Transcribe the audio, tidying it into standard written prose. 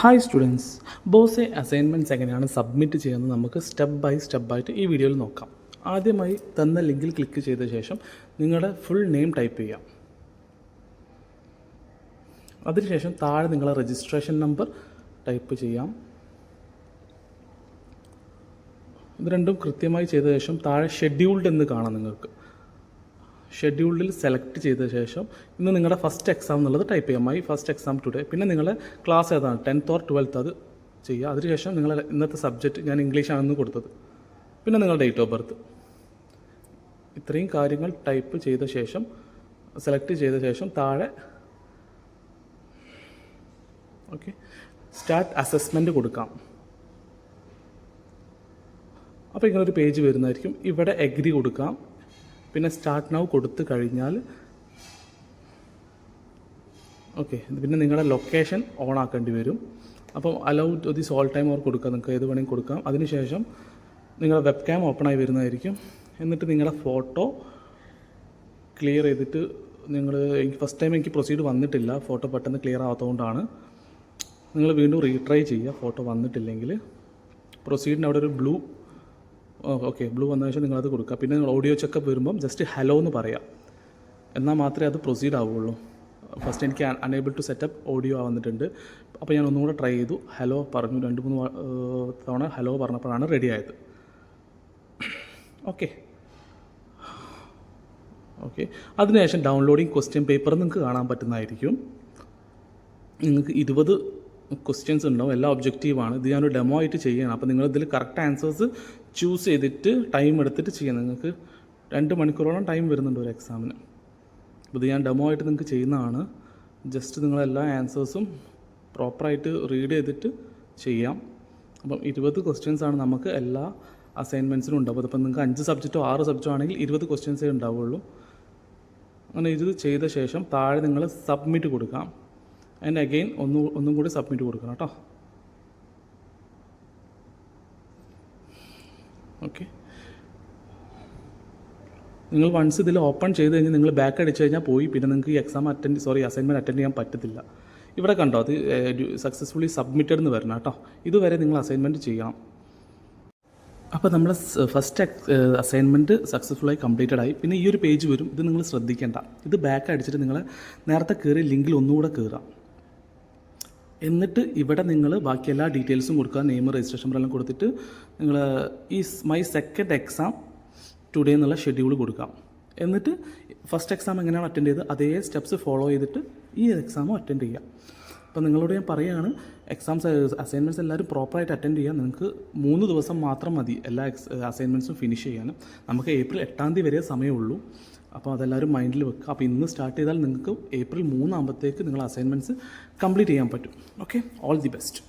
Hi students, ബോസെ assignments എങ്ങനെയാണ് submit ചെയ്യുന്നത് നമുക്ക് സ്റ്റെപ്പ് ബൈ സ്റ്റെപ്പായിട്ട് ഈ വീഡിയോയിൽ നോക്കാം. ആദ്യമായി തന്ന ലിങ്കിൽ ക്ലിക്ക് ചെയ്ത ശേഷം നിങ്ങളുടെ ഫുൾ നെയിം ടൈപ്പ് ചെയ്യാം. അതിനുശേഷം താഴെ നിങ്ങളുടെ രജിസ്ട്രേഷൻ നമ്പർ ടൈപ്പ് ചെയ്യാം. ഇത് രണ്ടും കൃത്യമായി ചെയ്ത ശേഷം താഴെ ഷെഡ്യൂൾഡ് എന്ന് കാണാം. നിങ്ങൾക്ക് ഷെഡ്യൂൾഡിൽ സെലക്ട് ചെയ്ത ശേഷം ഇന്ന് നിങ്ങളുടെ ഫസ്റ്റ് എക്സാം എന്നുള്ളത് ടൈപ്പ് ചെയ്യാം. My first exam today. പിന്നെ നിങ്ങളുടെ ക്ലാസ് ഏതാണ്, 10th or 12th, അത് ചെയ്യുക. അതിനുശേഷം നിങ്ങൾ ഇന്നത്തെ സബ്ജക്റ്റ് ഞാൻ ഇംഗ്ലീഷാണെന്ന് കൊടുത്തത്. പിന്നെ നിങ്ങളുടെ ഡേറ്റ് ഓഫ് ബർത്ത്. ഇത്രയും കാര്യങ്ങൾ ടൈപ്പ് ചെയ്ത ശേഷം സെലക്ട് ചെയ്ത ശേഷം താഴെ സ്റ്റാർട്ട് അസസ്മെൻറ്റ് കൊടുക്കാം. അപ്പോൾ ഇങ്ങനൊരു പേജ് വരുന്നതായിരിക്കും. ഇവിടെ എഗ്രി കൊടുക്കാം. പിന്നെ സ്റ്റാർട്ട് നൗ കൊടുത്തു കഴിഞ്ഞാൽ പിന്നെ നിങ്ങളുടെ ലൊക്കേഷൻ ഓൺ ആക്കേണ്ടി വരും. അപ്പം allow this all time or കൊടുക്കാം, നിങ്ങൾക്ക് ഏത് വേണമെങ്കിൽ കൊടുക്കാം. അതിനുശേഷം നിങ്ങളുടെ വെബ് ക്യാം ഓപ്പണായി വരുന്നതായിരിക്കും. എന്നിട്ട് നിങ്ങളുടെ ഫോട്ടോ ക്ലിയർ ചെയ്തിട്ട് എനിക്ക് ഫസ്റ്റ് ടൈം എനിക്ക് പ്രൊസീഡ് വന്നിട്ടില്ല, ഫോട്ടോ പെട്ടെന്ന് ക്ലിയർ ആവാത്തതുകൊണ്ടാണ്. നിങ്ങൾ വീണ്ടും റീട്രൈ ചെയ്യുക. ഫോട്ടോ വന്നിട്ടില്ലെങ്കിൽ പ്രൊസീഡിന് അവിടെ ഒരു ബ്ലൂ വന്ന ശേഷം നിങ്ങളത് കൊടുക്കുക. പിന്നെ നിങ്ങൾ ഓഡിയോ ചെക്കപ്പ് വരുമ്പം ജസ്റ്റ് ഹലോ എന്ന് പറയാം, എന്നാൽ മാത്രമേ അത് പ്രൊസീഡ് ആവുകയുള്ളൂ. ഫസ്റ്റ് എനിക്ക് അൺഎബിൾ ടു സെറ്റപ്പ് ഓഡിയോ വന്നിട്ടുണ്ട്. അപ്പോൾ ഞാൻ ഒന്നുകൂടെ ട്രൈ ചെയ്തു, ഹലോ പറഞ്ഞു. 2-3 തവണ ഹലോ പറഞ്ഞപ്പോഴാണ് റെഡി ആയത്. ഓക്കെ. അതിനുശേഷം ഡൗൺലോഡിങ് ക്വസ്റ്റ്യൻ പേപ്പർ നിങ്ങൾക്ക് കാണാൻ പറ്റുന്നതായിരിക്കും. നിങ്ങൾക്ക് 20 ക്വസ്റ്റ്യൻസ് ഉണ്ടാവും, എല്ലാം ഒബ്ജക്റ്റീവാണ്. ഇത് ഞാനൊരു ഡെമോ ആയിട്ട് ചെയ്യണം. അപ്പോൾ നിങ്ങളിതിൽ കറക്റ്റ് ആൻസേഴ്സ് ചൂസ് ചെയ്തിട്ട് ടൈം എടുത്തിട്ട് ചെയ്യണം. നിങ്ങൾക്ക് 2 മണിക്കൂറോളം ടൈം വരുന്നുണ്ട് ഒരു എക്സാമിന്. അപ്പോൾ ഇത് ഞാൻ ഡെമോ ആയിട്ട് നിങ്ങൾക്ക് ചെയ്യുന്നതാണ്. ജസ്റ്റ് നിങ്ങളെല്ലാ ആൻസേഴ്സും പ്രോപ്പറായിട്ട് റീഡ് ചെയ്തിട്ട് ചെയ്യാം. അപ്പം 20 ക്വസ്റ്റ്യൻസാണ് നമുക്ക് എല്ലാ അസൈൻമെൻറ്റ്സിനും ഉണ്ടാവും. അതിപ്പോൾ നിങ്ങൾക്ക് 5 സബ്ജക്റ്റോ 6 സബ്ജക്റ്റോ ആണെങ്കിൽ 20 ക്വസ്റ്റ്യൻസേ ഉണ്ടാവുള്ളൂ. അങ്ങനെ ഇത് ചെയ്ത ശേഷം താഴെ നിങ്ങൾ സബ്മിറ്റ് കൊടുക്കാം. ആൻഡ് അഗെയിൻ ഒന്നും കൂടി സബ്മിറ്റ് കൊടുക്കണം കേട്ടോ. നിങ്ങൾ വൺസ് ഇതിൽ ഓപ്പൺ ചെയ്ത് കഴിഞ്ഞാൽ നിങ്ങൾ ബാക്ക് അടിച്ചു കഴിഞ്ഞാൽ പോയി. പിന്നെ നിങ്ങൾക്ക് ഈ അസൈൻമെൻറ്റ് അറ്റൻഡ് ചെയ്യാൻ പറ്റത്തില്ല. ഇവിടെ കണ്ടോ, അത് സക്സസ്ഫുള്ളി സബ്മിറ്റഡ് എന്ന് വരണം കേട്ടോ. ഇതുവരെ നിങ്ങൾ അസൈൻമെൻറ്റ് ചെയ്യാം. അപ്പോൾ നമ്മൾ ഫസ്റ്റ് അസൈൻമെൻറ്റ് സക്സസ്ഫുള്ളായി കംപ്ലീറ്റഡ് ആയി. പിന്നെ ഈ ഒരു പേജ് വരും. ഇത് നിങ്ങൾ ശ്രദ്ധിക്കേണ്ട. ഇത് ബാക്ക് അടിച്ചിട്ട് നിങ്ങൾ നേരത്തെ കയറി ലിങ്കിൽ ഒന്നുകൂടെ കയറാം. എന്നിട്ട് ഇവിടെ നിങ്ങൾ ബാക്കി എല്ലാ ഡീറ്റെയിൽസും കൊടുക്കുക. നെയിം, രജിസ്ട്രേഷൻ നമ്പറെല്ലാം കൊടുത്തിട്ട് നിങ്ങൾ ഈ മൈ സെക്കൻഡ് എക്സാം ടുഡേ എന്നുള്ള ഷെഡ്യൂൾ കൊടുക്കാം. എന്നിട്ട് ഫസ്റ്റ് എക്സാം എങ്ങനെയാണ് അറ്റൻഡ് ചെയ്തത് അതേ സ്റ്റെപ്സ് ഫോളോ ചെയ്തിട്ട് ഈ എക്സാമും അറ്റൻഡ് ചെയ്യാം. അപ്പോൾ നിങ്ങളോട് ഞാൻ പറയുകയാണ്, അസൈൻമെൻറ്റ്സ് എല്ലാവരും പ്രോപ്പറായിട്ട് അറ്റൻഡ് ചെയ്യാൻ. നിങ്ങൾക്ക് 3 ദിവസം മാത്രം മതി എല്ലാ അസൈൻമെൻറ്റ്സും ഫിനിഷ് ചെയ്യാനും. നമുക്ക് ഏപ്രിൽ 8 തീയതി വരെ സമയമുള്ളൂ. അപ്പോൾ അതെല്ലാവരും മൈൻഡിൽ വെക്കുക. അപ്പോൾ ഇന്ന് സ്റ്റാർട്ട് ചെയ്താൽ നിങ്ങൾക്ക് ഏപ്രിൽ 3 ആകുമ്പോഴത്തേക്ക് നിങ്ങൾ അസൈൻമെൻറ്റ്സ് കംപ്ലീറ്റ് ചെയ്യാൻ പറ്റും. All the best.